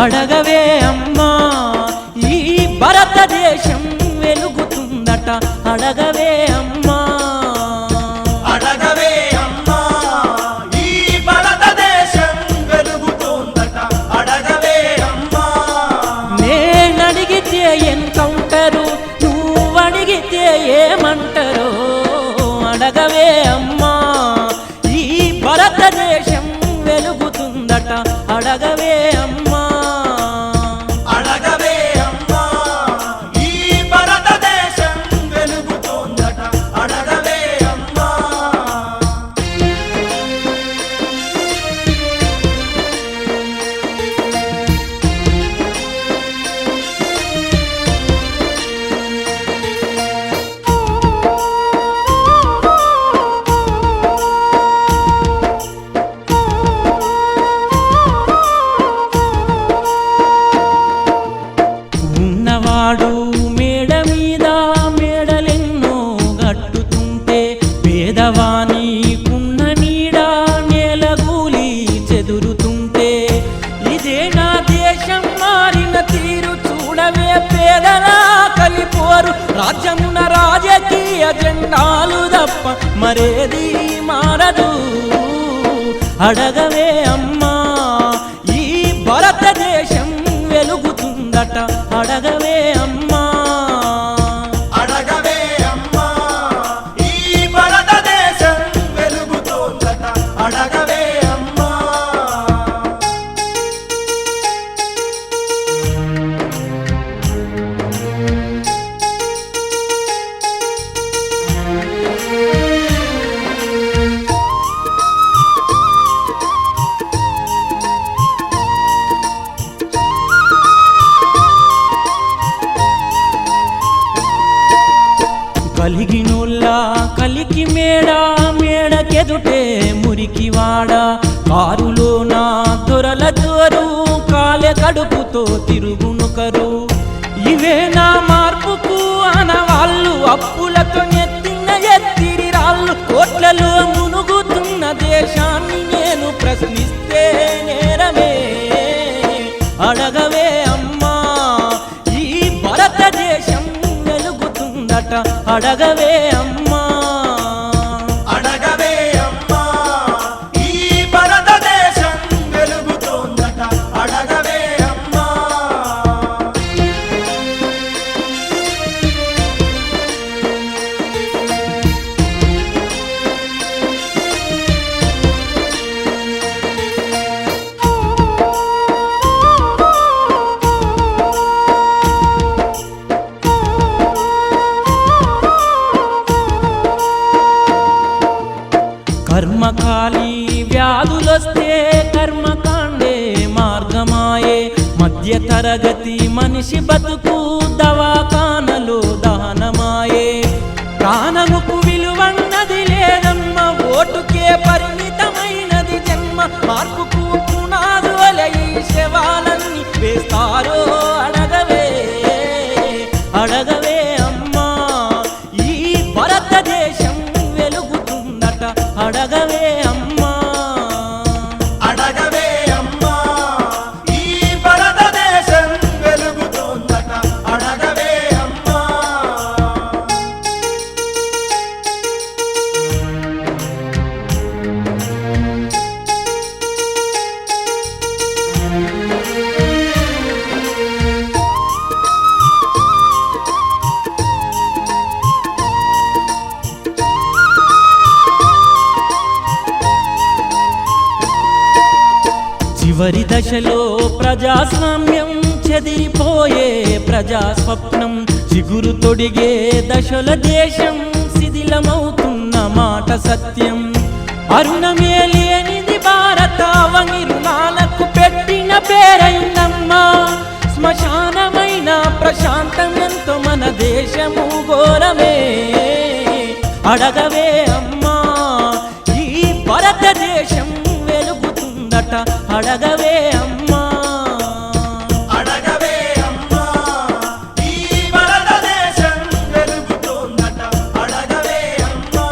అడగవే అమ్మా ఈ భారతదేశం వెలుగుతుందట అడగవే అమ్మా అడగవే అమ్మా ఈ భారతదేశం వెలుగుతుందట అడగవే అమ్మా నేనడిగితే ఎన్కౌంటరు నువ్వడిగితే ఏమంటారో అడగవే అమ్మా ఈ భారతదేశం వెలుగుతుందట అడగవే అమ్మా అడగవే అమ్మా ఈ భారతదేశం వెలుగుతుందట అడగవే అమ్మా ఉన్నవాడు మేడ మీద మేడలెన్నో గట్టుతుంటే పేదవానికున్న నీడ నేలగూలి చెదురుతుంటే ఇదే నా దేశం మారిన తీరు చూడవే పేదలా కలిపోరు రాజ్యమున రాజకీయ జెండాలు తప్ప మరేది మారదు అడగవే అమ్మా ఈ భారతదేశం వెలుగుతుందట అడగవే అమ్మా అడగవే అమ్మా ఈ భారతదేశం వెలుగుతుందట అడగవే అమ్మా కలిగినోళ్ళ కలికి మేడకెదుటే మురికి వాడ కారులో నా దొరల దొరు కాలె కడుపుతో తిరుగునుకరు ఇవే నా మార్పుకు అనవాళ్ళు అప్పులతో ఎత్తిరి రాళ్ళు కోట్లలో మునుగుతున్న దేశాన్ని నేను ప్రశ్నిస్తే నేరమే అడగవే అమ్మా ఈ భారతదేశం వెలుగుతుందట అడగవే అమ్మా అడగవే అమ్మా ఈ భారతదేశం వెలుగుతుందట అడగవే అమ్మా కర్మకాలి వ్యాధులొస్తే కర్మకాండే మార్గమాయే మధ్య తరగతి మనిషి బతుకు దవాఖానలో దహనమాయే ప్రాణముకు విలువన్నది లేదమ్మ ఓటుకే పరిమితమైనది జన్మ మార్పుకు పునాదుల ఈ శవాలన్నీ వేస్తారో అడగవే అడగవే అమ్మా ఈ భారతదేశం వెలుగుతుందట అడగవే అమ్మా అడగవే అమ్మా ఈ భారతదేశం వెలుగుతుందట అడగవే అమ్మా చివరి దశలో ప్రజాస్వామ్యం చెదిరిపోయే ప్రజాస్వప్నం చిగురు తొడిగే దశల దేశం శిథిలమవుతున్న మాట సత్యం అరుణమే లేనిది భారత అవని రుణాలకు పెట్టిన పేరైందమ్మా శ్మశానమైన ప్రశాంతం ఎంతో మన దేశము ఘోరమే అడగవే అమ్మా ఈ భారతదేశం వెలుగుతుందట అడగవే అమ్మా అడగవే అమ్మా ఈ భారతదేశం వెలుగుతుందట అడగవే అమ్మా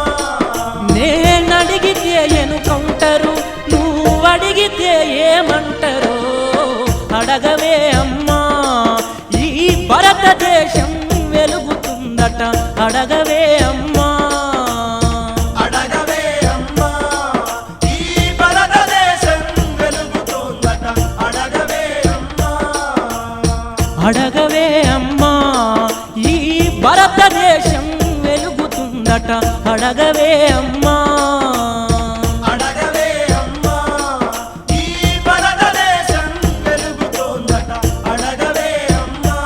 నేనడిగితే ఎన్కౌంటరు నువ్వడిగితే ఏమంటారో అడగవే అడగవే అమ్మా అడగవే అమ్మా ఈ భారతదేశం వెలుగుతోందట అడగవే అమ్మా అడగవే అమ్మా ఈ భారతదేశం వెలుగుతుందట అడగవే అమ్మా అడగవే అమ్మా ఈ భారతదేశం వెలుగుతోందట అడగవే అమ్మా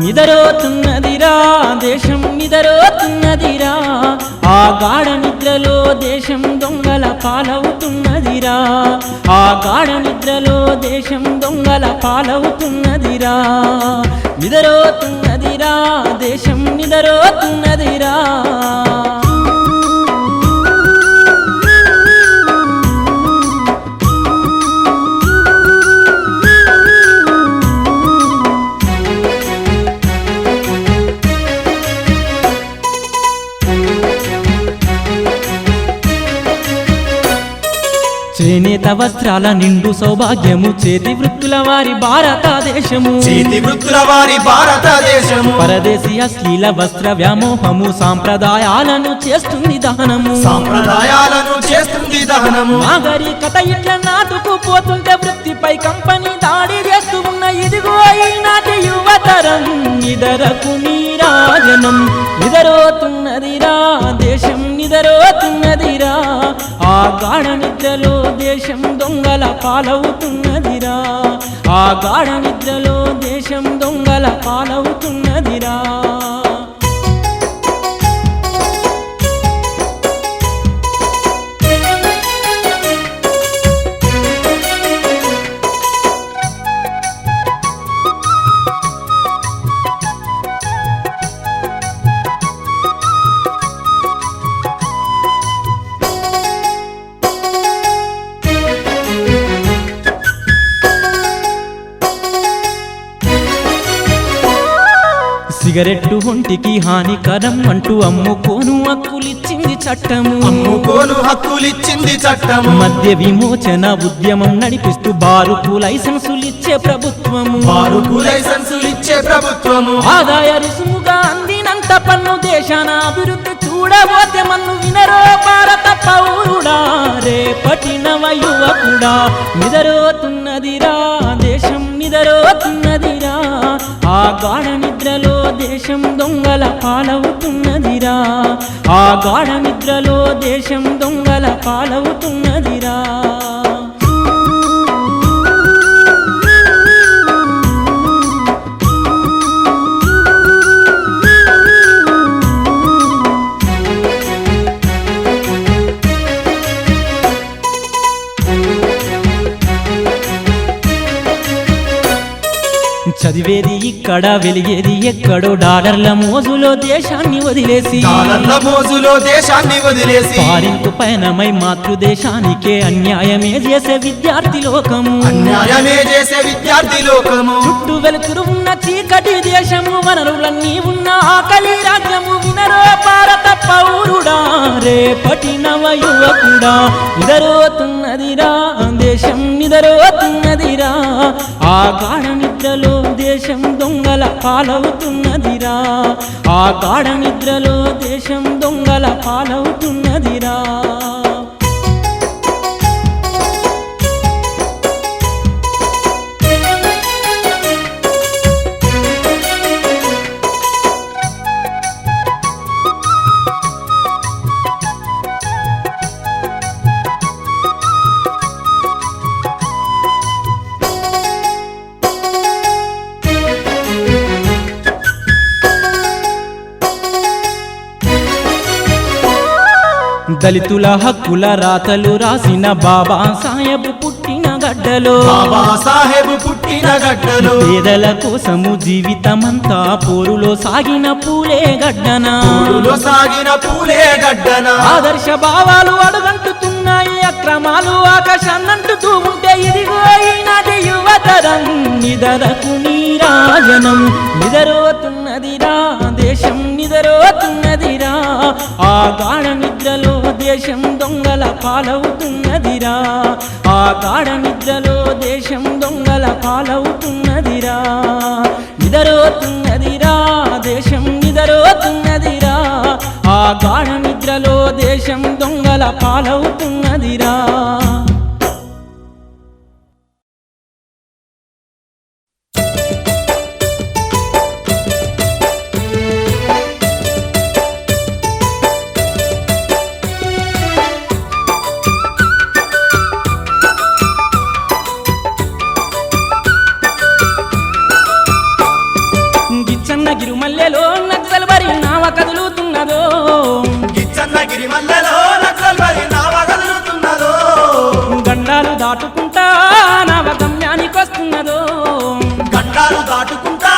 నిదరోతున్నదిరా దేశం నిదరోతున్నదిరా ఆ గాఢ నిద్రలో దేశం దొంగల పాలవుతున్నదిరా ఆ గాఢ నిద్రలో దేశం దొంగల పాలవుతున్నదిరా నిదరోతున్నదిరా దేశం నిదరోతున్నదిరా చేనేత వస్త్రాల నిండు సౌభాగ్యము చేతి వృత్తుల వారి భారతదేశము చేతి వృత్తుల వారి భారతదేశము పరదేశీ అశ్లీల వస్త్ర వ్యామోహము సాంప్రదాయాలను చేస్తుంది దహనము సాంప్రదాయాలను చేస్తుంది దహనము నాగరికత ఇట్ల నాటుకుపోతుంటే వృత్తిపై కంపెనీ దాడి చేస్తూ ఉన్న ఇదిగో ఈనాటి యువతరం నిదరకు నీరాజనం నిదరోతున్నదిరా దేశం నిదరోతున్నదిరా ఆ గాఢ నిద్రలో దేశం దొంగల పాలవుతున్నదిరా ఆ గాఢ నిద్రలో దేశం దొంగల పాలవుతున్నదిరా సిగరెట్టు ఒంటికి హానికరం అంటూ అమ్ముకోను హక్కులిచ్చింది చట్టము అమ్ముకోను హక్కులిచ్చింది చట్టము మద్య విమోచన ఉద్యమం నడిపిస్తూ బారుకు లైసెన్సులిచ్చే ప్రభుత్వము బారుకు లైసెన్సులిచ్చే ప్రభుత్వము ఆదాయ రుసుముగా అందినంత పన్ను దేశాన అభివృద్ధి చూడబోతే మన్ను వినరో భారత పౌరుడా రేపటి నవ యువకుడా నిదరోతున్నదిరా దేశం నిదరోతున్నదిరా ఆ గాఢ నిద్రలో దేశం దొంగల పాలవుతున్నదిరా ఆ గాఢ నిద్రలో దేశం దొంగల పాలవుతున్నదిరా చదివేది ఇక్కడ వెలిగేది ఎక్కడో డాలర్ల మోజులో దేశాన్ని వదిలేసి డాలర్ల మోజులో దేశాన్ని వదిలేసి ఫారిన్కు పయనమై మాతృదేశానికే అన్యాయమే చేసే విద్యార్థి లోకము అన్యాయమే చేసే విద్యార్థి లోకము చుట్టూ వెలుతురు ఉన్న చీకటి దేశము వనరులన్నీ ఉన్న ఆకలి రాజ్యము వినరో భారత పౌరుడా రేపటి నవ యువకుడా నిదరోతున్నదిరా దేశం నిదరోతున్నదిరా ఆ గాఢ నిద్రలో దేశం దొంగల పాలవుతున్నదిరా ఆ గాఢ నిద్రలో దేశం దొంగల పాలవుతున్నదిరా దళితుల హక్కుల రాతలు రాసిన బాబా సాహెబ్ పుట్టిన గడ్డలో బాబా సాహెబ్ పుట్టిన గడ్డలో పేదల కోసము జీవితమంతా పోరులో సాగిన పూలే గడ్డన ఊరులో సాగిన పూలే గడ్డన ఆదర్శ భావాలు అడుగంటుతున్నాయి అక్రమాలు ఆకాశాన్నంటుతూ ఉంటే ఇదిగో ఈనాటి యువతరం నిదరకు నీరాజనం నిదరోతున్నదిరా దేశం నిదరోతున్నదిరా ఆ గాఢ నిద్రలో దేశం దొంగల పాలవుతున్నదిరా ఆ గాఢ నిద్రలో దేశం దొంగల పాలవుతున్నదిరా నిదరోతున్నదిరా దేశం నిదరోతున్నదిరా ఆ గాఢ నిద్రలో దేశం దొంగల పాలవుతున్నదిరా గిచ్చన్నగిరి మల్లెలో నక్సల్ బరి నావ కదులుతున్నదో గిచ్చన్నగిరి మల్లెలో నక్సల్ బరి నావ కదులుతున్నదో గండాలు దాటుకుంటా నావ గమ్యానికి వస్తున్నదో గండాలు దాటుకుంటా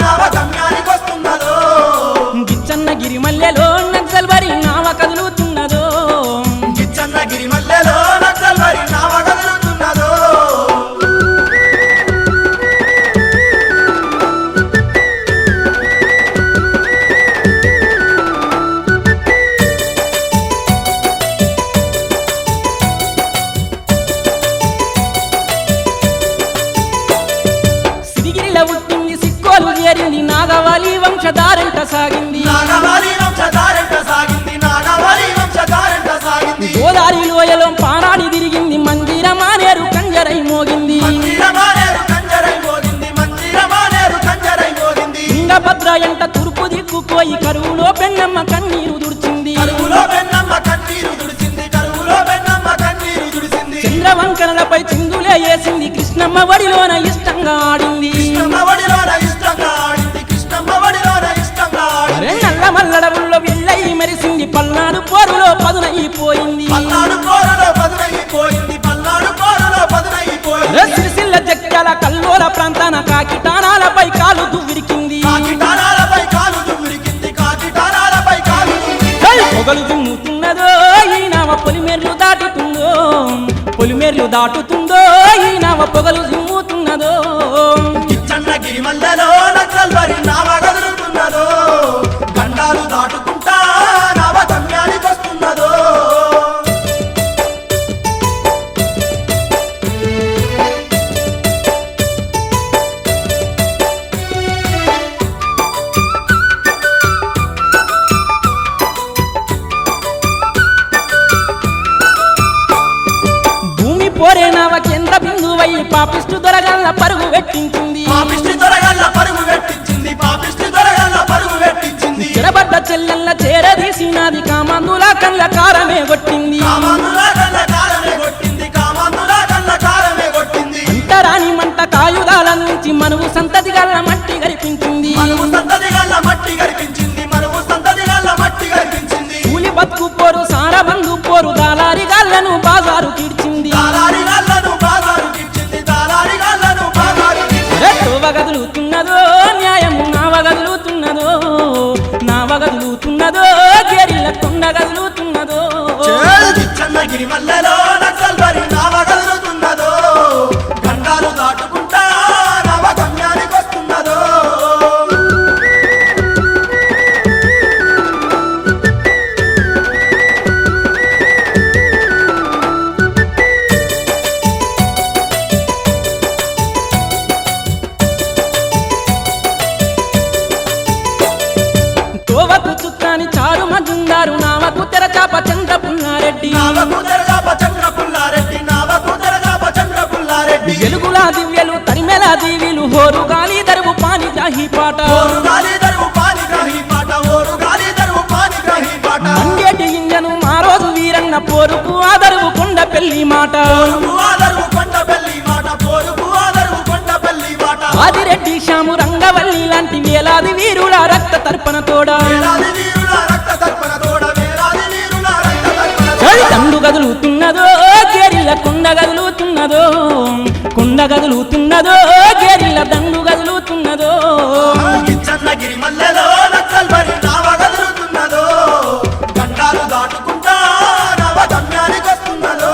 నావ గమ్యానికి వస్తున్నదో గిచ్చన్నగిరి మల్లెలో నక్సల్ బరి నావ కదులుతున్నదో గిచ్చన్నగిరి మల్లెలో నక్సల్ బరి నావ కదులుతున్నదో సిరిగిరిలో పుట్టింది సిక్కోలు చేరింది నాగవాలి వంశధారంట సాగింది నాగవాలి వంశధారంట సాగింది నాగవాలి వంశధారంట సాగింది గోదారి లోయలో పారాడి తిరిగింది మందిర మానేరు కంజరై మోగింది మందిరమానేరు కంజరై మోగింది మందిరమానేరు కంజరై మోగింది తుంగభద్ర ఎంట తూర్పు దిక్కుపోయి కరువులో పెన్నమ్మ కన్నీరు దుడిచింది కరువులో పెన్నమ్మ కన్నీరు దుడిచింది కరువులో పెన్నమ్మ కన్నీరు దుడిచింది చంద్రవంకనలపై చిందులే వేసింది కృష్ణమ్మ వడిలోన ఇష్టంగా ఆడింది కృష్ణమ్మ వడిలోన ఇష్టంగా ఆడింది కృష్ణమ్మ వడిలోన ఇష్టంగా అరే ఆడింది నల్ల మల్లడవుల్లో వెళ్ళై మెరిసింది పల్నాడు పోరులో పదునైపోయింది పల్నాడు పోరులో పదునైపోయింది పల్నాడు పోరులో పదునైపోయింది సిరిసిల్ల జగ్గాల కల్లోల ప్రాంతాన కాకిటానాలపై కాలు దువ్విరికింది కాకిటానాలపై కాలు దువ్విరికింది కాకిటానాలపై కాలు పొగలు దుమ్ముతున్నదో ఈ నావ పొలిమేర్లు దాటుతుందో పొలిమేర్లు దాటుతుందో ఈ నావ పొగలు దుమ్ముతున్నదో గిచ్చన్నగిరి మల్లెలో నక్సల్ బరి నావ కదులుతున్నదో గండాలు దాటుకుంటా నావ గమ్యానికి వస్తున్నదో భూమి పోరే నావ కేంద్ర బిందువై పాపిష్టు దొరగల్ల పరుగు పెట్టించింది పాపిష్టి దొరగల్ల పరుగు పెట్టించింది పాపిష్టి దొరగల్ల పరుగు పెట్టించింది చెరబడ్డ చెల్లెల్ల చేరదీసినది కామందుల కళ్ళ కారమే కొట్టింది కామాంధుల కళ్ళ కారమే కొట్టింది కామాంధుల కళ్ళ కారమే కొట్టింది అంటరాని మంట కాయుధాల నుంచి మనువు సంతతి గల్ల మట్టి గరిపించింది మనువు సంతతి గల్ల మట్టి గరిపించింది మనువు సంతతి గల్ల మట్టి గరిపించింది కూలి బతుకు పోరు సారబందు పోరు దాలారి గాళ్లను బాజారు తీర్చింది దాలారి గల్లను బాగారు తీర్చింది దాలారి గల్లను బాగారు తీర్చింది తోవ గదులుతున్నదో న్యాయము నావ గదులుతున్నదో నావ గదులుతున్నదో గేరిల్ల కొండ గదులుతున్నదో గిచ్చన్నగిరి మల్లెలో నక్సల్ బరి నావ కదులుతున్నదో గండాలు దాటుకుంటా నావ గమ్యానికి వస్తున్నదో తోవకు చుక్కాని చారు మజుందారు నావకు తెరచాప చంద్రపున్నారెడ్డి నావకు తెరగాప చంద్ర పుల్లారెడ్డి నావకు తెరగాప చంద్ర పుల్లారెడ్డి వెలుగులా దివ్యలు తరిమెలా దీవిలు హోరు గాలి దరువు పాని గ్రాహి పాట ఓరు గాలి దరువు పాని గ్రహి పాట ఓరు గాలి దరువు పాని గ్రహి పాట మండేటి ఇంజను మా రోజు వీరన్న పోరుకు ఆదరువు కొండ పెళ్లి మాట పోరుకు ఆదరువు కొండ పెళ్లి మాట పోరుకు ఆదరువు కొండ పెళ్లి మాట ఆదిరెడ్డి శ్యాము రంగవల్లి లాంటి వేలాది వీరుల రక్త తర్పణ తోడా వేలాది వీరుల రక్త తర్పణ తోడ వేలాది వీరుల రక్త తర్పణ తండు గదులుతున్నదో కేరిల్ల కొండ గదులుతున్నదో గదులుతున్నదో గేరిల్ల దండు గదులుతున్నదో కిచ్చన్నగిరి మల్లెలో నక్సల్ బరి నావ కదులుతున్నదో గండాలు దాటుకుంటా నవ గమ్యానికి వస్తున్నదో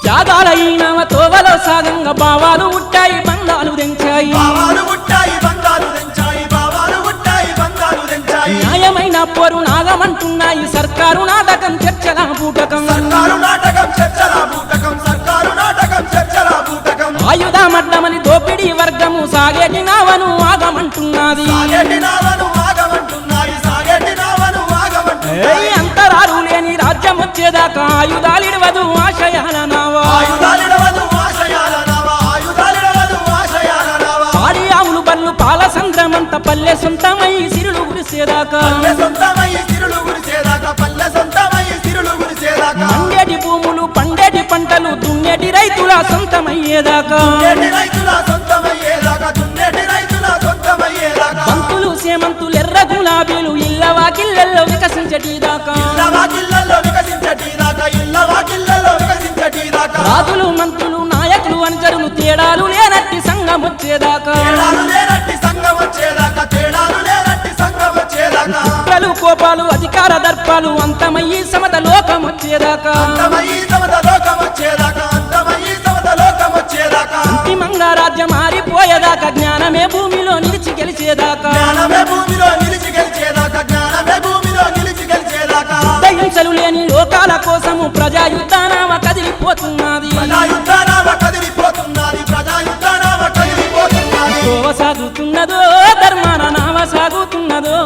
త్యాగాలైనవ తోవలో సాగంగా భావాలు ఉంటాయి బంధాలు తెంచాయి బావాలు పుట్టాయి బంగారు తెంచాయి బావాలు పుట్టాయి బంగారు తెంచాయి న్యాయమైన పోరు నాగమంటున్నాయి సర్కారు నాటకం చర్చల బూటకం సర్కారు నాటకం చర్చల బూటకం సర్కారు నాటకం చర్చల బూటకం ఆయుధమడ్డమని దోపిడీ వర్గము సాగేటి నావను ఆగమంటున్నది సాగేటి నావను ఆగమంటున్నాయి సాగేటి నావను ఆగమంటున్నాయి అంతరాలు లేని రాజ్యం వచ్చేదాకా ఆయుధాలిడవదు ఆశయాల నావా ఆయుధాలిడవదు ఆశయాల నావ ఆయుధాలిడవదు ఆశయాల నావ పాడి ఆవులు బళ్ళు పాల సంద్రమంత పల్లె సొంతమై సిరులు గురిసేదాకా పల్లె సొంతమై సిరులు గురిసేదాకా పల్లె సొంతమై సిరులు గురిసేదాకా మండేటి భూములు పండేటి పంటలు దున్నేటి రైతుల సొంతమయ్యేదాకా దున్నేటి రైతుల సొంతమయ్యేదాకా దున్నేటి రైతుల సొంతమయ్యేదాకా బంతులు సేమంతులు ఎర్ర గులాబీలు ఇళ్ళ వాకిళ్ళల్లో వికసించటిదాకా ఇళ్ళ వాకిళ్ళల్లో వికసించటీదాకా ఇళ్ళ వాకిళ్ళల్లో వికసించటీదాకా రాజులు మంత్రులు నాయకులు అనుచరులు తేడాలు లేనట్టి సంఘం వచ్చేదాకా తేడాలు లేనట్టి సంఘం వచ్చేదాకా తేడాలు లేనట్టి సంఘం వచ్చేదాకా కుట్రలు కోపాలు అధికార దర్పాలు అంతమయ్యి సమత లోకం వచ్చేదాకా అంతమయ్యి సమత లోకం వచ్చేదాకా అంతమయ్యి సమత లోకం వచ్చేదాకా అంతిమంగా రాజ్యం మారిపోయేదాకా జ్ఞానమే భూమిలో నిలిచి గెలిచేదాకా జ్ఞానమే భూమిలో నిలిచి గెలిచేదాకా జ్ఞానమే భూమిలో నిలిచి గెలిచేదాకా దహింసలు లేని లోకాల కోసము ప్రజాయుద్ధానామ కదిలిపోతున్నది ప్రజాయుద్ధానావ కదిలిపోతున్నది ప్రజాయుద్ధానావ కదిలిపోతున్నది తోవ సాగుతున్నదో ధర్మాన నావ సాగుతున్నదో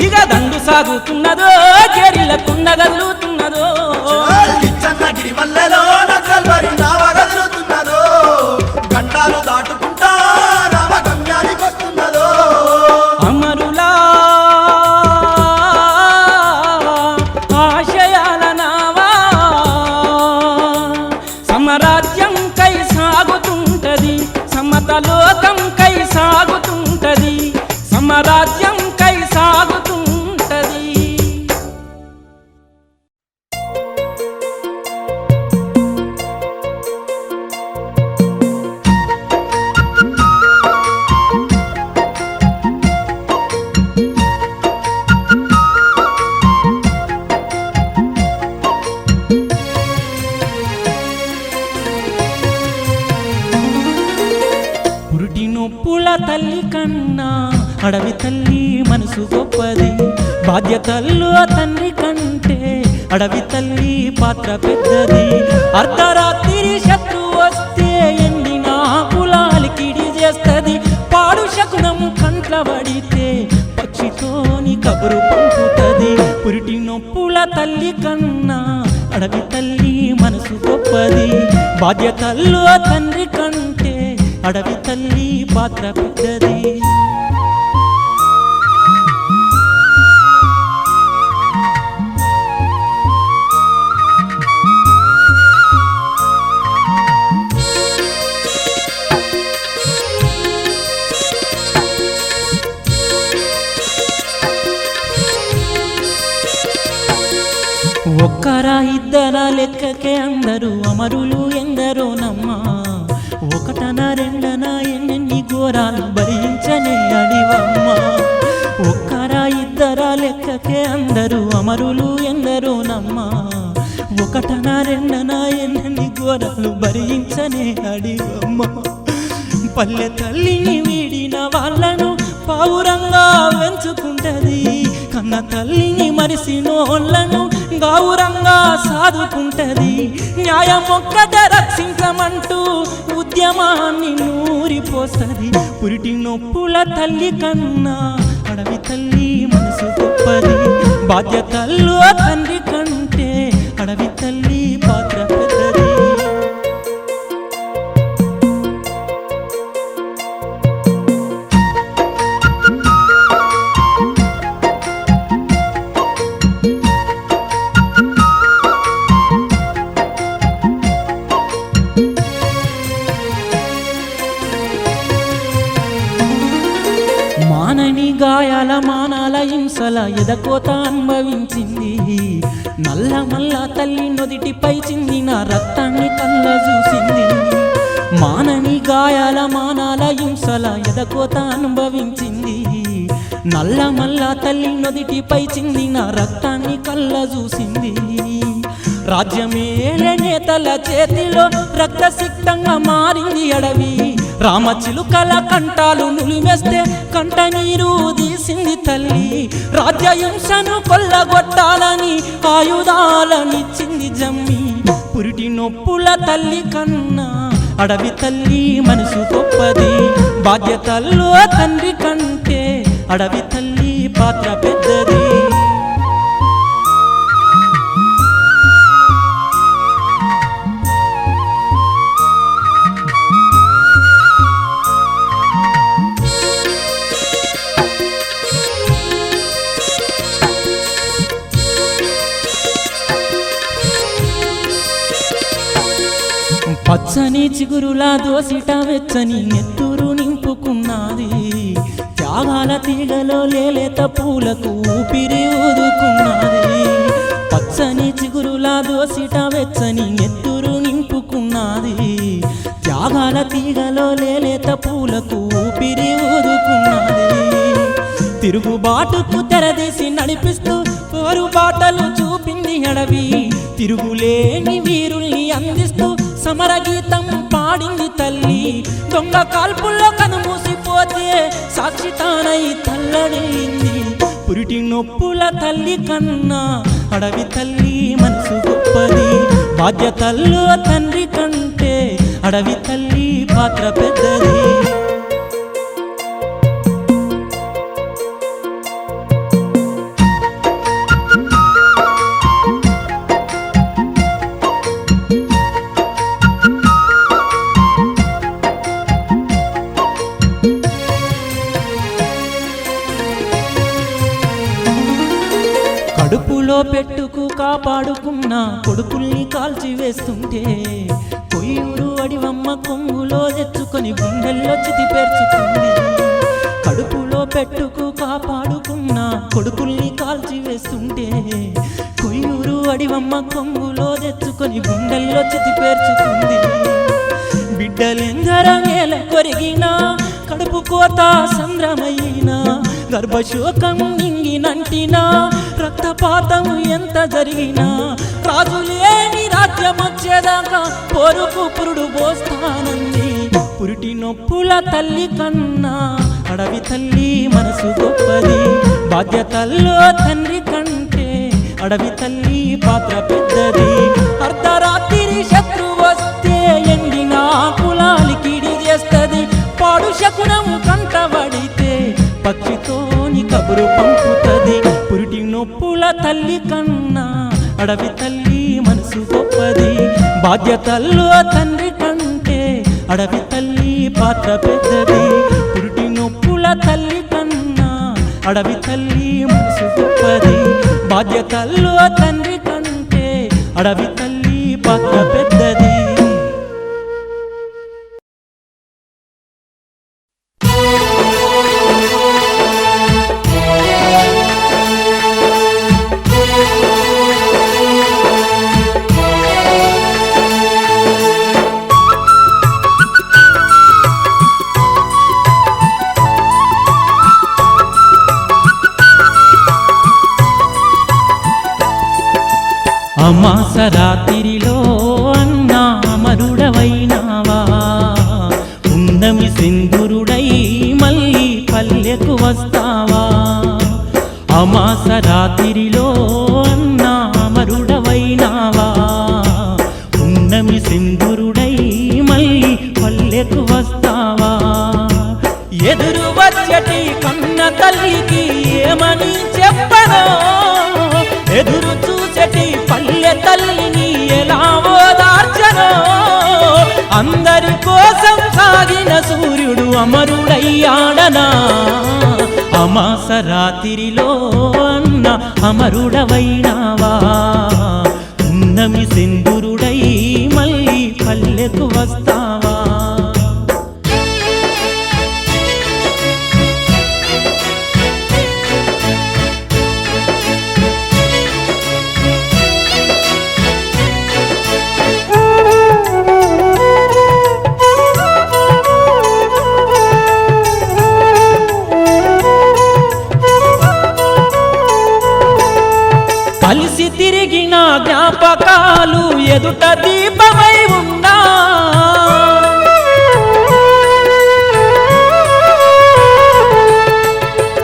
ఇక దండు సాగుతున్నదో కేరిల్ల కుండ కదులుతున్నదో కిచ్చన్నగిరి మల్లెలో నక్సల్ బరి నావ కదులుతున్నదో గండాలు దాటుకుంటా నవ గమ్యానికి వస్తున్నదో అమరులా ఆశయాల నావా సమరాజ్యం కై సాగుతుంటది సమత లోకం కై సాగుతుంటది సమరాజ్యం కై సాగుతుంటది పురిటి నొప్పుల తల్లి కన్నా అడవి తల్లి మనసు గొప్పది బాధ్యతల్లో తండ్రి కంటే అడవి తల్లి పాత్ర పెద్దది అర్ధరాత్రి శత్రు వస్తే ఎండిన ఆకులాలికిడి చేస్తది పాడు శకునం కంట్ల పడితే పక్షితోని కబురు పంపుతది పురిటి నొప్పుల తల్లి కన్నా అడవి తల్లి మనసు గొప్పది బాధ్యతల్లో తండ్రి కంటే అడవి తల్లి పాత్ర పెద్దది ఒక్కరా ఇద్దరా లెక్కకే అందరూ అమరులు ఎందరో నమ్మా ఒకటన రెండన ఎన్నెన్ని ఘోరాలు భరించనే అడివమ్మ ఒక్కరా ఇద్దరా లెక్కకే అందరూ అమరులు ఎందరో నమ్మా ఒకటన రెండన ఎన్నెన్ని ఘోరాలు భరించనే అడివమ్మ పల్లె తల్లిని వీడిన వాళ్ళను పావురంగా వెంచుకుంటది కన్న తల్లిని మరిసినోళ్ళను గౌరంగా సాదుకుంటది న్యాయం ఒక్కటే రక్షించమంటూ ఉద్యమాన్ని నూరిపోస్తది పురిటి నొప్పుల తల్లి కన్నా అడవి తల్లి మనసు గొప్పది బాధ్యతల్లో తండ్రి కంటే అడవి తల్లి పాత్ర పెద్దది మానని గాయాల మానాల హింసల ఎదకోత అనుభవించింది. నల్ల మల్ల తల్లి నొదిటిపై చిందిన రక్తాన్ని కళ్ళ చూసింది. మానని గాయాల మానాల హింసల ఎదకోత అనుభవించింది. నల్ల మల్ల తల్లి నొదిటిపై చిందిన రక్తాన్ని కళ్ళ చూసింది. రాజ్యమేలే నేతల చేతిలో రక్తసిక్తంగా మారింది అడవి. రామచిలుకల కంటాలు నులిమేస్తే కంట నీరు తీసింది తల్లి. రాజ్యహింసను కొల్లగొట్టాలని ఆయుధాలనిచ్చింది జమ్మి. పురిటి నొప్పుల తల్లి కన్నా అడవి తల్లి మనసు గొప్పది. బాధ్యతల్లో తండ్రి కంటే అడవి తల్లి పాత్ర పెద్దది. పచ్చని చిగురులా దోసిట వెచ్చని నెత్తురు నింపుకున్నది. త్యాగాల తీగలో లేలేత పూలకు ఊపిరి ఊదుకున్నది. పచ్చని చిగురులా దోసిట వెచ్చని నెత్తురు నింపుకున్నది. త్యాగాల తీగలో లేలేత పూలకు ఊపిరి ఊదుకున్నది. తిరుగుబాటుకు తెరదీసి నడిపిస్తూ పోరుబాటలు చూపింది అడవి. తిరుగులేని వీరుల్ని అందిస్తూ సమరగీతం పాడింది తల్లి. దొంగ కాల్పుల్లో కనుమూసిపోతే సాక్షి తానై తల్లడింది. పురిటి నొప్పుల తల్లి కన్నా అడవి తల్లి మనసు గొప్పది. బాధ్యతల్లో తండ్రి కంటే అడవి తల్లి పాత్ర పెద్దది. కడుపులో పెట్టుకు కాపాడుకున్న కొడుకుల్ని కాల్చి వేస్తుంటే కొయ్యూరు అడివమ్మ కొంగులో తెచ్చుకొని గుండెల్లో చితి పేర్చుకుంది. కడుపులో పెట్టుకు కాపాడుకున్న కొడుకుల్ని కాల్చి వేస్తుంటే కొయ్యూరు అడివమ్మ కొంగులో తెచ్చుకొని గుండెల్లో చితి పేర్చుకుంది. బిడ్డలెందర నేల కొరిగినా కడుపు కోత సంద్రమైనా గర్భశోకం నింగినంటినా రక్తపాతం ఎంత జరిగినా రాజులేని రాజ్యమొచ్చేదాకా పోరుకు పురుడు పోస్తానంది. పురిటి నొప్పుల తల్లి కన్నా అడవి తల్లి మనసు గొప్పది. బాధ్యతల్లో తండ్రి కంటే అడవి తల్లి పాత్ర పెద్దది. అర్ధరాత్రి శత్రు వస్తే ఎండిన కులాలికిడి చేస్తది. పాడు శకునము కంటబడితే పక్షితోని కబురు పంపుతది. పురిటి నొప్పుల తల్లి కన్నా అడవి తల్లి మనసు గొప్పది. బాధ్యతల్లో తండ్రి కంటే అడవి తల్లి పాత్ర పెద్దది. పురిటి నొప్పుల తల్లి కన్నా అడవి తల్లి మనసు గొప్పది. బాధ్యతల్లో తండ్రి కంటే అడవి తల్లి పాత్ర పెద్దది. అమాసరాత్రిలో అన్నా అమరుడవైనావా. ఉన్నమి సింధురుడై మళ్ళీ పల్లెకు వస్తావా. అమాసరాత్రిలో అన్నా అమరుడవైనావా. ఉన్నమి సింధురుడై మళ్ళీ పల్లెకు వస్తావా. ఎదురు వచ్చటి కన్న తల్లికి ఏమని చెప్పనో. ఎదురు చూసటి పల్లె తల్లిని ఎలా ఓదార్చనో. అందరి కోసం సాగిన సూర్యుడు అమరుడయ్యాడనా. అమాసరాత్రిలో అన్న అమరుడవైనావా. ఉన్నమి సింధురుడై మళ్ళీ పల్లెకు వస్తావా. తిరిగిన జ్ఞాపకాలు ఎదుట దీపమై ఉన్నా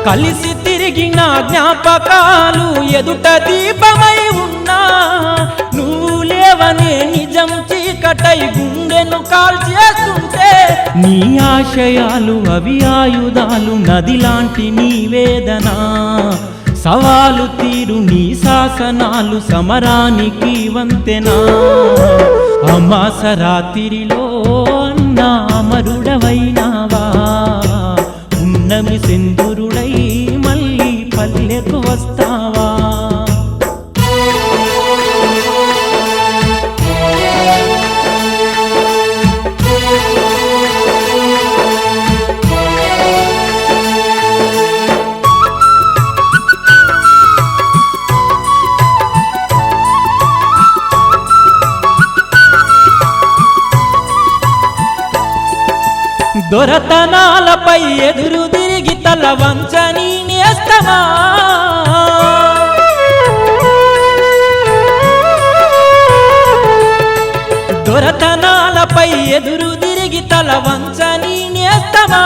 కలిసి తిరిగిన జ్ఞాపకాలు ఎదుట దీపమై ఉన్నా నువ్వు లేవనే నిజం చీకటై గుండెను కాల్చేస్తుంటే నీ ఆశయాలు అవి ఆయుధాలు నదిలాంటి నీ వేదన సవాలు తీరు నీ శాసనాలు సమరానికి వంతెనా అమాస రాత్రిలో అన్నా అమరుడవైనావా ఉన్నమి సింధురుడై మళ్ళీ పల్లెకు వస్తావా దొరతనాలపై ఎదురు తిరిగి తల వంచని నేస్తమా దొరతనాలపై ఎదురు తిరిగి తల వంచని నేస్తమా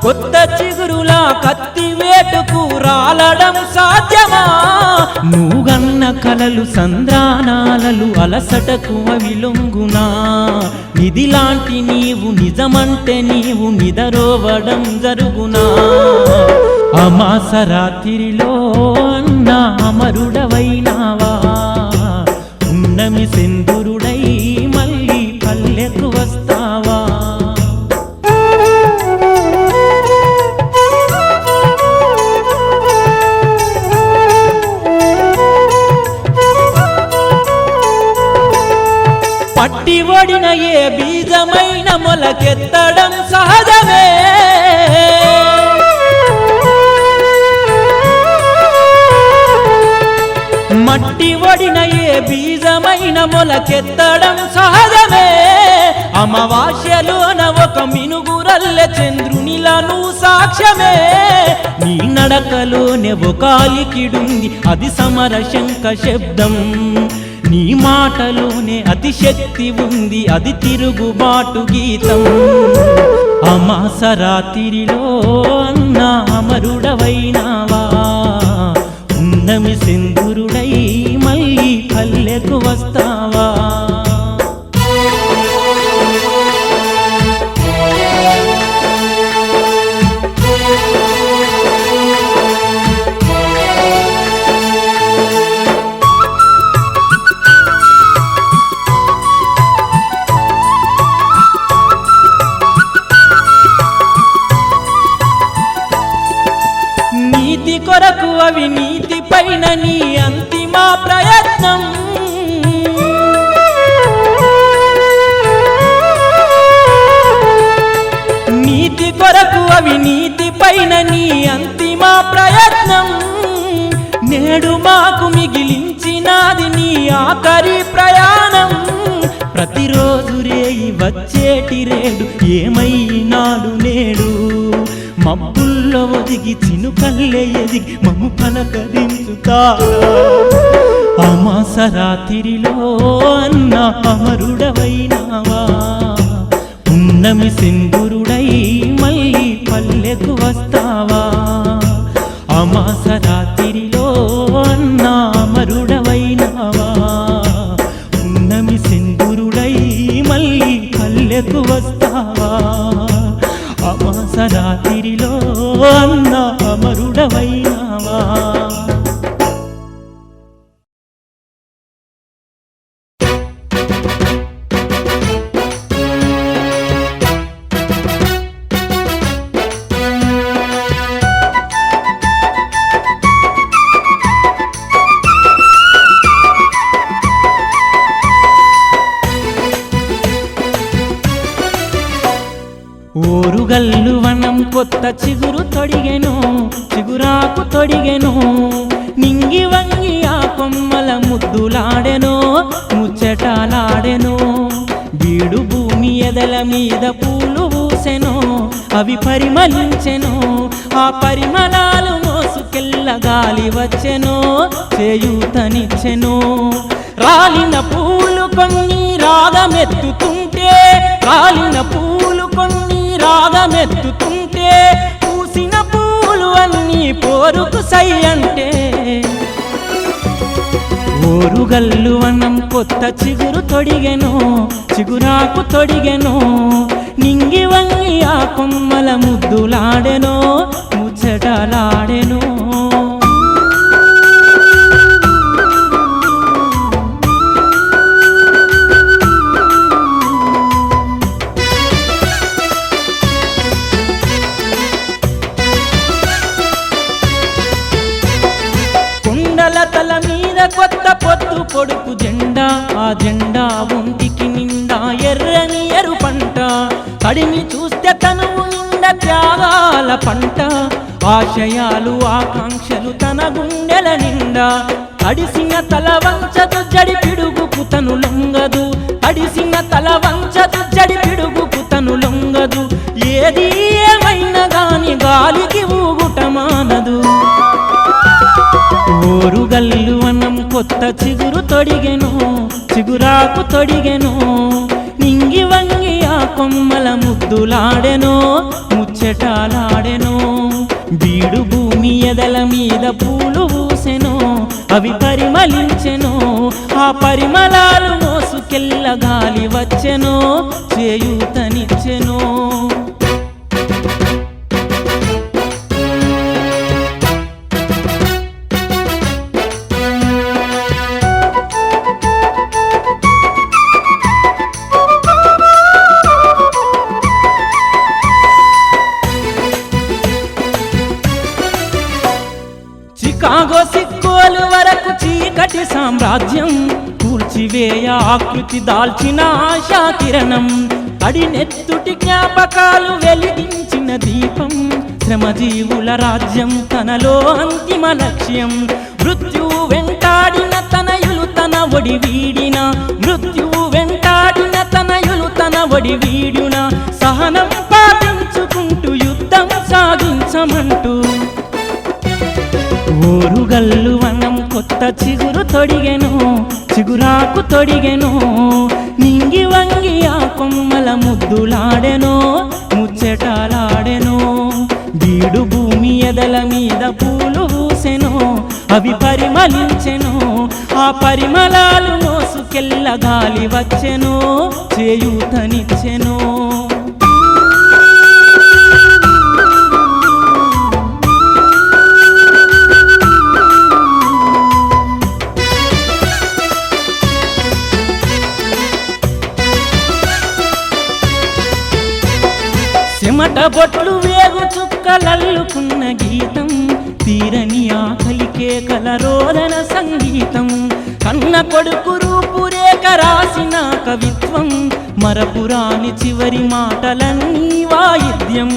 కొత్త చిగురులా కత్తి వేటుకు రాలడం సాధ్యమా నువ్వన్న కలలు సంద్రానాలలు అలసటకు అవి లొంగునా నిధిలాంటి నీవు నిజమంటే నీవు నిదరోవడం జరుగునా అమాస రాత్రిలో అన్నా అమరుడవైనావా ఉన్నమి సింధురుడై మళ్ళీ పల్లెకు వస్తావా పట్టి ఒడిన ఏ బీజమైన మొలకెత్తడం సహజమే మట్టి ఒడిన ఏ బీజమైన మొలకెత్తడం సహజమే అమావాస్యలోన ఒక మినుగురల్లె చంద్రునిలను సాక్ష్యమే నీ నడకలోనే ఒక అలికిడుంది అది సమర శంఖ శబ్దం నీ మాటలోనే అతిశక్తి ఉంది అది తిరుగుబాటు గీతం అమాస రాత్రిలో అన్నా అమరుడవైనావా ఉన్నమి సింధురుడై మళ్ళీ పల్లెకు వస్తావా నీతి కొరకు అవినీతి పైన నీ అంతిమ ప్రయత్నం నీతి కొరకు అవినీతి పైన నీ అంతిమ ప్రయత్నం నేడు మాకు మిగిలించినాది నీ ఆఖరి ప్రయాణం ప్రతిరోజు రేయి వచ్చేటి రేడు ఏమైనాడు నేడు మబ్బుల్లో ఒదిగి చినుకల్లే ఎదిగి మమ్ము పలకరించుతా అమాస రాత్రిలో అన్నా అమరుడవైనావా ఉన్నమి సింధురుడై మళ్ళీ పల్లెకు వస్తావా అమాస రాత్రిలో అన్నా అమరుడవైనావా ఉన్నమి సింధురుడై మళ్ళీ పల్లెకు వస్తావా అమాస రాత్రిలో అన్నా అమరుడవైనావా ఓరుగల్లు వనం కొత్త చిగురు తొడిగెను చిగురాకు తొడిగెను నింగి వంగి ఆ కొమ్మల ముద్దులాడెను ముచ్చటాలాడెను బీడు భూమి ఎదల మీద పూలు పూసెను అవి పరిమళించెను ఆ పరిమళాలు మోసుకెళ్ళగా గాలి వచ్చెనో చేయూతనిచ్చెనో రాలిన పూలు కొన్ని రాగమెత్తుతుంటే రాలిన పూలు కొన్ని రాగమెత్తుతుంటే పూసిన పూలు అన్నీ పోరుకు సై అంటే ఓరుగల్లు అన్నం కొత్త చిగురు తొడిగెనో చిగురాకు తొడిగెనో నింగి వంగి ఆ కొమ్మల ముద్దులాడెనో ముచ్చటలాడెనో తల మీద కొత్త పొత్తు పొడుపు జెండా ఆ జెండా ఒంటికి నిండా ఎర్రని ఎరుపంట తడిమి చూస్తే తనువు నిండా త్యాగాల పంట ఆశయాలు ఆకాంక్షలు తన గుండెల నిండా తడిసిన తల వంచదు జడి పిడుగుకు తను లొంగదు తడిసిన తల వంచదు జడి పిడుగుకు తను లొంగదు ఏది ఏమైనా గాని గాలికి ఊగుట మానదు ఓరుగల్లు అన్నం కొత్త చిగురు తొడిగెనో చిగురాకు తొడిగెనో నింగి వంగి ఆ కొమ్మల ముద్దులాడెనో ముచ్చటలాడెనో బీడు భూమి ఎదల మీద పూలు పూసెనో అవి పరిమళించెనో ఆ పరిమళాలు మోసుకెళ్ళ గాలి వచ్చెనో చేయూతనిచ్చెనో చికాగో సిక్కోలు వరకు చీకటి సామ్రాజ్యం కూల్చివేయ ఆకృతి దాల్చిన ఆశా కిరణం అడినెత్తుటి జ్ఞాపకాలు వెలిగించిన దీపం శ్రమజీవుల రాజ్యం తనలో అంతిమ లక్ష్యం మృత్యువు వెంటాడిన తనయులు తన ఒడి వీడిన మృత్యువు వెంటాడిన తనయులు తన ఒడి వీడిన సహనం పాటించుకుంటూ యుద్ధం సాగించమంటూ ఓరుగల్లు వనం కొత్త చిగురు తొడిగెనో చిగురాకు తొడిగెనో నింగి వంగి ఆ కొమ్మల ముద్దులాడెనో ముచ్చటలాడెనో బీడు భూమి ఎదల మీద పూలు పూసెనో అవి పరిమళించెనో ఆ పరిమళాలు మోసుకెళ్ళ గాలి వచ్చెనో చేయూతనిచ్చెనో చెమట బొట్లు వేగు చుక్కలల్లుకున్న గీతం తీరని ఆకలి కేకల రోదన సంగీతం కన్న కొడుకు రూపురేఖ రాసిన కవిత్వం మరపురాని చివరి మాటలన్నీ వాయిద్యం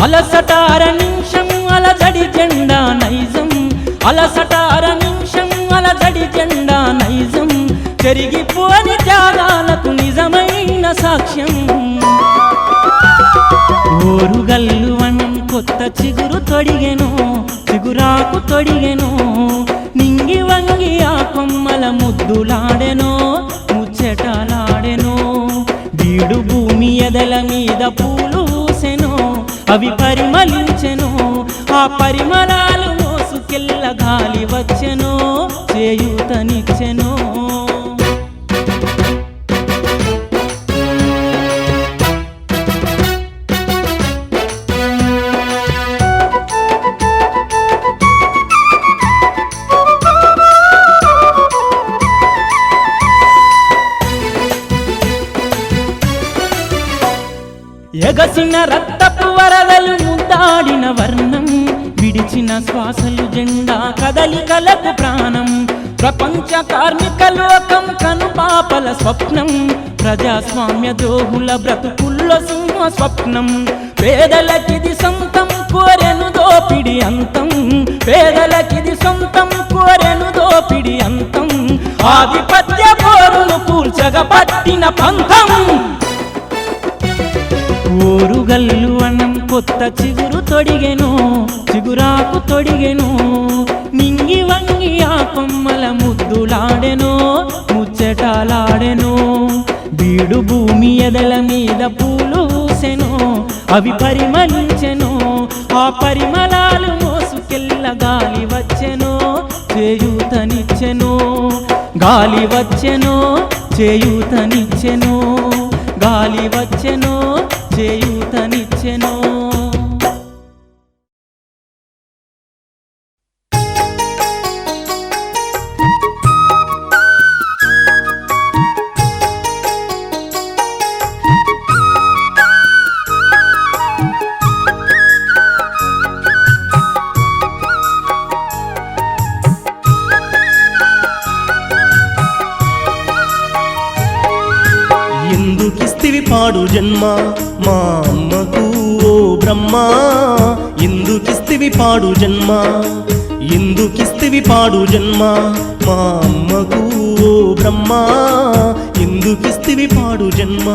అలసటార నిమిషం అలజడి జెండా నైజం అలసటార నిమిషం అలజడి జెండా నైజం చెరిగిపోని త్యాగాలకు నిజమైన సాక్ష్యం ఓరుగల్లు వనం కొత్త చిగురు తొడిగెనో చిగురాకు తొడిగెనో నింగి వంగి ఆ కొమ్మల ముద్దులాడెనో ముచ్చటలాడెనో బీడు భూమి ఎదల మీద పూలు పూసెనో అవి పరిమళించెనో ఆ పరిమళాలు మోసుకెళ్ళ గాలి వచ్చెనో చేయూతనిచ్చెనో ఎగసిన రక్తపు వరదలు ముద్దాడిన వర్ణం విడిచిన శ్వాసలు జెండా కదలికలకు ప్రాణం ప్రపంచ కార్మిక లోకం కనుపాపల స్వప్నం ప్రజాస్వామ్య ద్రోహుల బ్రతుకుల్లో సింహ స్వప్నం పేదలకిది సొంతం కోరెను దోపిడి అంతం పేదలకిది సొంతం కోరెను దోపిడి అంతం ఆధిపత్య పోరును కూల్చగ పట్టిన పంతం ఓరుగల్లు అన్నం కొత్త చిగురు తొడిగెనో చిగురాకు తొడిగెనో వంగి ఆ కొమ్మల ముద్దులాడెనో ముచ్చటాలాడెనో బీడు భూమి ఎదల మీద పూలు పూసెనో అవి పరిమళించెనో ఆ పరిమళాలు మోసుకెళ్ళ గాలి వచ్చెనో చేయూతనిచ్చెనో గాలి వచ్చెనో చేయూతనిచ్చెనో గాలి వచ్చెనో చేయూతనిచ్చెనో ఎందుకిస్తివి పాడు జన్మ మా అమ్మకు ఓ బ్రహ్మ ఎందుకిస్తివి పాడు జన్మ ఎందుకిస్తివి పాడు జన్మ మా అమ్మకు ఓ బ్రహ్మ ఎందుకిస్తివి పాడు జన్మ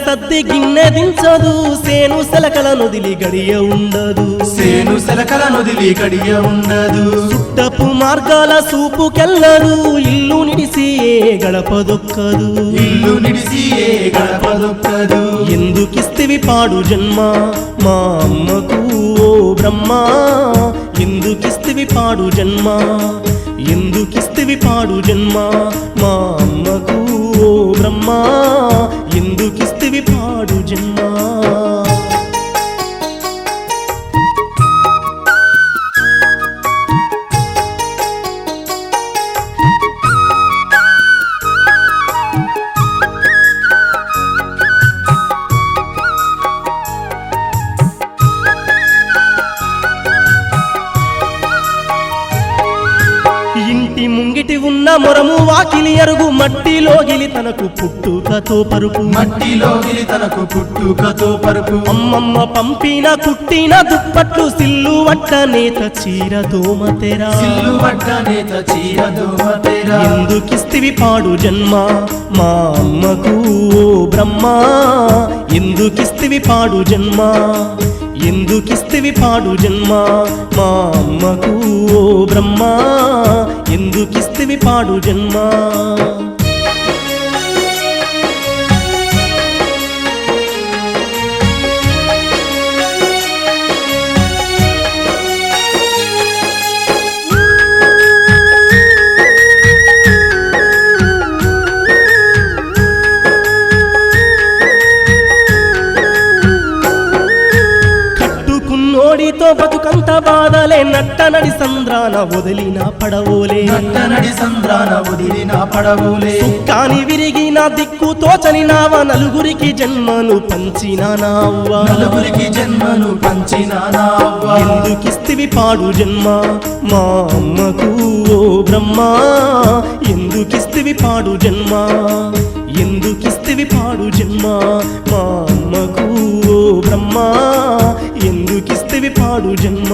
సద్ది గిన్నె దించదు సేను సెలకల నొదిలి గడియ ఉండదు సేను సెలకల నొదిలి గడియ ఉండదు చుట్టపు మార్గాల సూపుకెళ్ళదు ఇల్లు నిడిసి ఏ గడపదొక్కదు ఇల్లు నిడిసి ఏ గడపదొక్కదు ఎందుకిస్తివి పాడు జన్మ మా అమ్మకు ఓ బ్రహ్మ ఎందుకిస్తివి పాడు జన్మ ఎందుకిస్తివి పాడు జన్మ మా అమ్మకు ఓ బ్రహ్మ ఎందుకిస్తివి పాడు జన్మ ఇంటి ముంగిటి ఉన్న మొరము వాకిలి అరుగు మట్టిలోగిలి తనకు పుట్టుకతో పరుపు మట్టిలోగిలి తనకు పుట్టుకతో పరుపు అమ్మమ్మ పంపిన కుట్టిన దుప్పట్లు సిల్లు వట్ట నేత చీర దోమతెరా సిల్లు వడ్డనేత చీర దోమతెరా ఎందుకిస్తివి పాడు జన్మ మా అమ్మకు ఓ బ్రహ్మ ఎందుకిస్తివి పాడు జన్మ ఎందుకిస్తివి పాడు జన్మ మా అమ్మకు ఓ బ్రహ్మ ఎందుకిస్తివి పాడు జన్మ కట్టుకున్నోడితో బతుకంత బాధలే నట్టనడి సంద్రాన వదిలిన పడవోలే నట్టనడి సంద్రాన వదిలిన పడవులే కాని విరిగిన దిక్కు తోచని నావ నలుగురికి జన్మను పంచిన నావ్వ నలుగురికి జన్మను పంచిన నావ్వ ఎందుకిస్తివి పాడు జన్మ మా అమ్మకు ఓ బ్రహ్మ ఎందుకిస్తివి పాడు జన్మ ఎందుకిస్తివి పాడు జన్మ మా అమ్మకు ఓ బ్రహ్మ ఎందుకిస్తివి పాడు జన్మ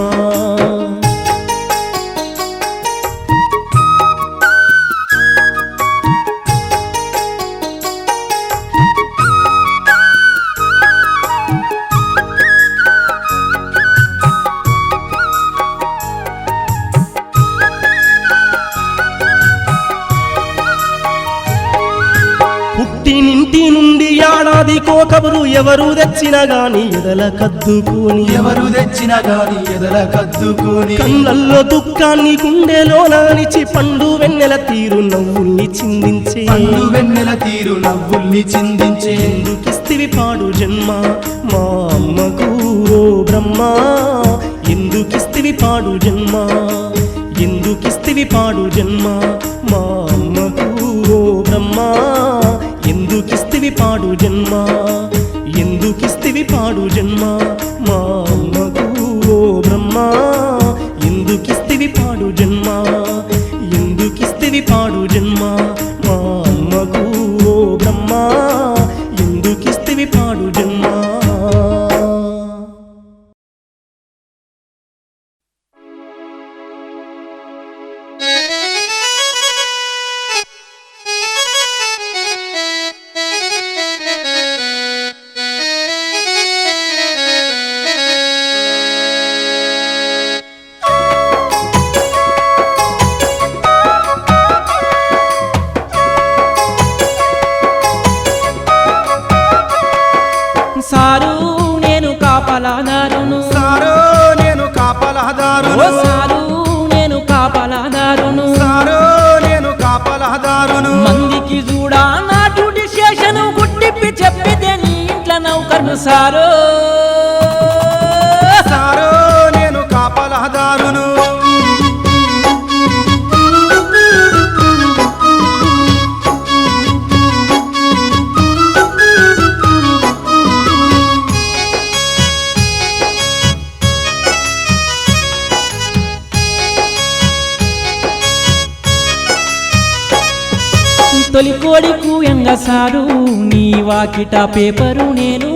పుట్టినింటి నుండి ఏడాదికో కబురు ఎవరు తెచ్చినా గాని ఎదల కద్దుకొని ఎవరు తెచ్చిన గాని ఎదల కద్దుకొని కళ్ళల్లో దుఃఖాన్ని గుండెలో నానిచి పండు వెన్నెల తీరు నవ్వుల్ని చిందించే పండు వెన్నెల తీరు నవ్వుల్ని చిందించే ఎందుకిస్తివి పాడు జన్మ మా అమ్మకు ఓ బ్రహ్మ ఎందుకిస్తివి పాడు జన్మ ఎందుకిస్తివి పాడు జన్మ మా అమ్మకు ఓ బ్రహ్మ ఎందుకిస్తివి పాడు జన్మ ఎందుకిస్తివి పాడు జన్మ మా అమ్మకు ఓ బ్రహ్మ ఎందుకిస్తివి పాడు జన్మ ఎందుకిస్తివి పాడు జన్మ మా అమ్మకు ఓ బ్రహ్మ ఎందుకిస్తివి సారో సారో నేను కాపలాదారును తొలి కోడి కూయంగ సారు నీ వాకిట పేపరు నేను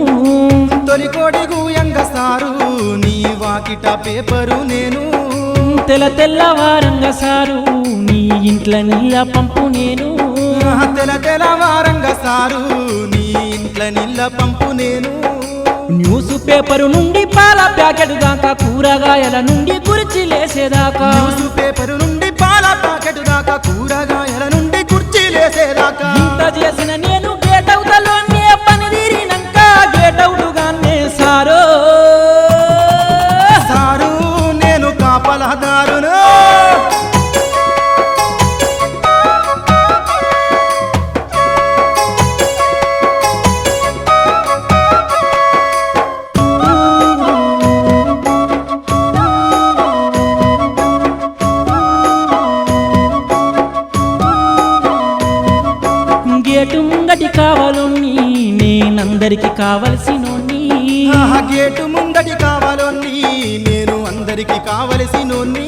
తొలి కోడి గూయంగ సారు నీ వాకిట పేపరు నేను తెల్లవారంగ సారు నీ ఇంట్ల నీళ్ళ పంపు నేను తెల్లవారంగ సారు నీ ఇంట్ల నీళ్ళ పంపు నేను న్యూస్ పేపరు నుండి పాల ప్యాకెట్ దాకా కూరగాయల నుండి కుర్చీ లేసేదాకా న్యూస్ పేపరు నుండి పాల ప్యాకెట్ దాకా కూరగాయల నుండి కుర్చీ లేసేదాకా ఇంత చేసిన నేను గేట్ అవుతలోనే పని తీరినాక గేట్ అవుటుగానే సారో సారు నేను కాపలాదారును గేటు ముంగటి కావాలని నేనందరికి కావలసినోన్ని గేటు ముందటి కావాలని నేను అందరికి కావలసినోన్ని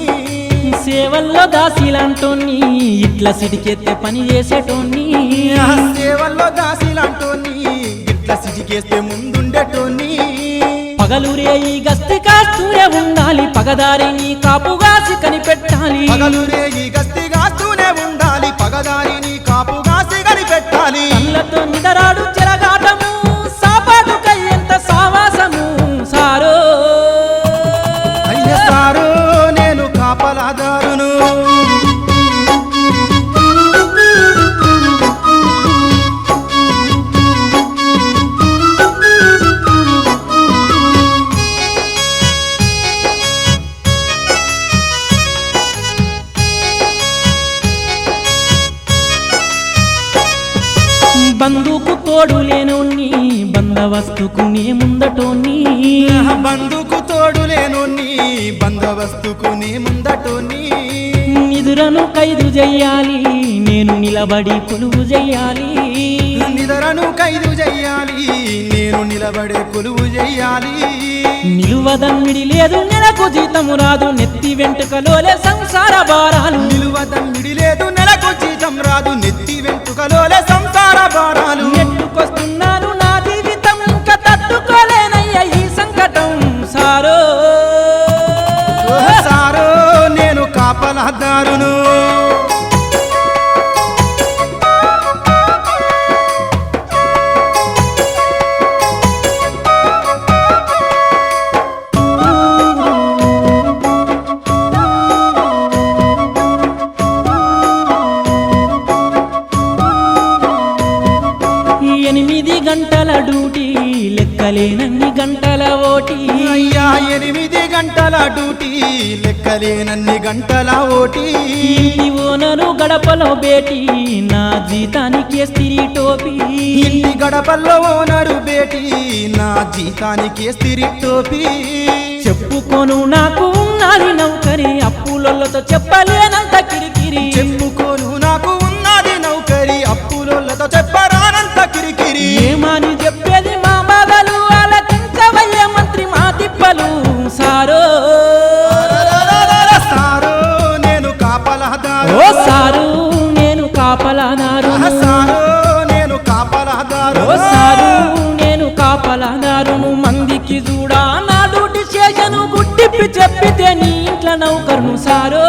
సేవల్లో దాసిలంటోన్ని ఇట్లా సిటికెత్తే పని చేసేటోన్ని సేవల్లో దాసిలాంటోని ఇట్లా సిటికేస్తే ముందుండేటోని పగలురే ఈ గస్తి కాస్తూనే ఉండాలి పగదారిని కాపుగాసి కనిపెట్టాలి పగలురే ఈ గస్తీ కాస్తూనే ఉండాలి పగదారిని కాపుగాసి కనిపెట్టాలి కళ్ళతో నిదరాడు చెరగాటము సాపాటు కయ్యంత సావాసము సారో అయ్య సారు నేను కాపలాదారును బంధుకు తోడు లేనోన్ని బందవస్తుకు నే ముందటోన్ని బంధుకు తోడు లేనోని బందవస్తుకు నీ ముందటోని నిదురను ఖైదు చెయ్యాలి నేను నిలబడి కొలువు చెయ్యాలి నిదరను ఖైదు చెయ్యాలి నేను నిలబడే కొలువు చెయ్యాలి నిలువదమ్మిడి లేదు నెలకు జీతము రాదు నెత్తి వెంటుకలోలే సంసార భారాలు నిలువదమ్మిడి లేదు నెలకు జీతం రాదు నెత్తి వెంటుకలోలే సంసార భారాలు నెట్టుకొస్తున్నాను నా జీవితం ఇంకా తట్టుకోలేనయ్య ఈ సంకటం సారో సారో నేను కాపలాదారును ఎనిమిది గంటల డ్యూటీ లెక్కలేనన్ని గంటల ఓటీ అయ్యా 8 గంటల డ్యూటీ లెక్కలేనన్ని గంటల ఓటీ ఇంటి ఓనరు గడపలో బేటీ నా జీతానికి స్త్రీ టోపీ ఇంటి గడపల్లో ఓనరు బేటీ నా జీతానికి స్త్రీ టోపీ చెప్పుకోను నాకు ఉన్నది నౌకరి అప్పులతో చెప్పలేనంత కిరికిరి చెప్పుకోను నాకు ఉన్నది నౌకరి అప్పులతో చెప్పరానంత కిరికిరి ఏమని చెప్పేది మా బాధలు ఆలకించవయ్య మంత్రి మా తిప్పలు సారో సారో నేను కాపలాదారు ఓ సారు నేను కాపలాదారు సారో నేను కాపలాదారు ఓ సారు నేను కాపలాదారును మందికి చూడా నా డ్యూటీ చేసను గుట్టిప్పి చెప్పితే నీ ఇంట్లో నౌకరును సారో